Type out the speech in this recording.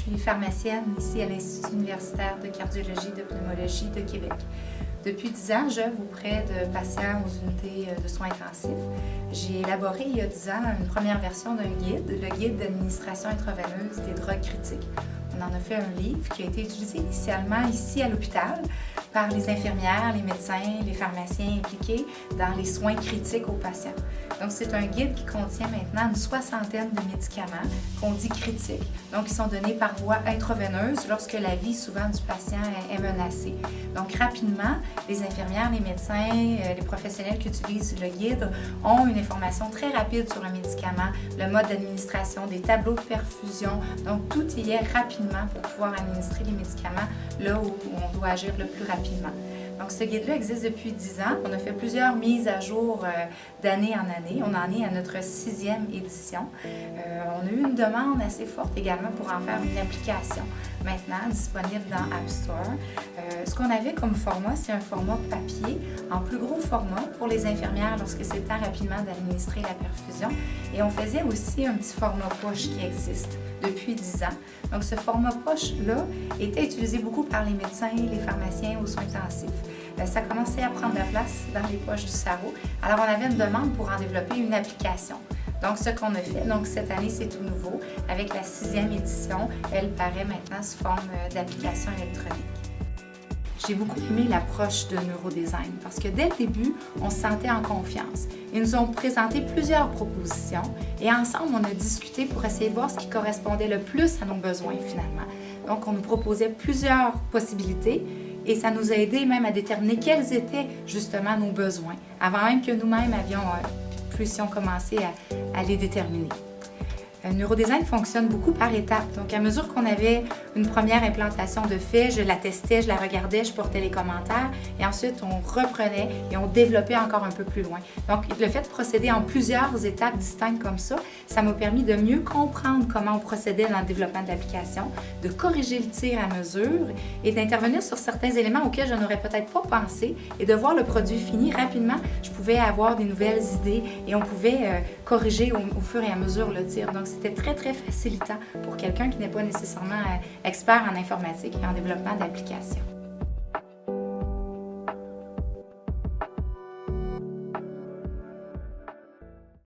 suis pharmacienne ici à l'Institut universitaire de cardiologie et de pneumologie de Québec. Depuis 10 ans, j'œuvre auprès de patients aux unités de soins intensifs. J'ai élaboré il y a 10 ans une première version d'un guide, le guide d'administration intraveineuse des drogues critiques. On en a fait un livre qui a été utilisé initialement ici à l'hôpital par les infirmières, les médecins, les pharmaciens impliqués dans les soins critiques aux patients. Donc, c'est un guide qui contient maintenant une soixantaine de médicaments qu'on dit critiques, donc qui sont donnés par voie intraveineuse lorsque la vie souvent du patient est menacée. Donc, rapidement, les infirmières, les médecins, les professionnels qui utilisent le guide ont une information très rapide sur le médicament, le mode d'administration, des tableaux de perfusion. Donc, tout y est rapidement pour pouvoir administrer les médicaments là où on doit agir le plus rapidement. Donc, ce guide-là existe depuis 10 ans. On a fait plusieurs mises à jour d'année en année. On en est à notre 6e édition. On a eu une demande assez forte également pour en faire une application maintenant disponible dans App Store. Ce qu'on avait comme format, c'est un format papier en plus gros format pour les infirmières lorsque c'est le temps rapidement d'administrer la perfusion. Et on faisait aussi un petit format poche qui existe depuis 10 ans. Donc, ce format poche-là était utilisé beaucoup par les médecins et les pharmaciens aux soins intensifs. Ça commençait à prendre la place dans les poches du cerveau. Alors, on avait une demande pour en développer une application. Donc, ce qu'on a fait, donc cette année, c'est tout nouveau. Avec la 6e édition, elle paraît maintenant sous forme d'application électronique. J'ai beaucoup aimé l'approche de Neurodesign parce que dès le début, on se sentait en confiance. Ils nous ont présenté plusieurs propositions et ensemble, on a discuté pour essayer de voir ce qui correspondait le plus à nos besoins finalement. Donc, on nous proposait plusieurs possibilités et ça nous a aidé même à déterminer quels étaient justement nos besoins avant même que nous-mêmes puissions commencer à les déterminer. Neurodesign fonctionne beaucoup par étapes. Donc, à mesure qu'on avait une première implantation de fait, je la testais, je la regardais, je portais les commentaires et ensuite on reprenait et on développait encore un peu plus loin. Donc, le fait de procéder en plusieurs étapes distinctes comme ça m'a permis de mieux comprendre comment on procédait dans le développement de l'application, de corriger le tir à mesure et d'intervenir sur certains éléments auxquels je n'aurais peut-être pas pensé et de voir le produit fini rapidement. Je pouvais avoir des nouvelles idées et on pouvait corriger au fur et à mesure le tir. Donc, c'était très, très facilitant pour quelqu'un qui n'est pas nécessairement expert en informatique et en développement d'applications.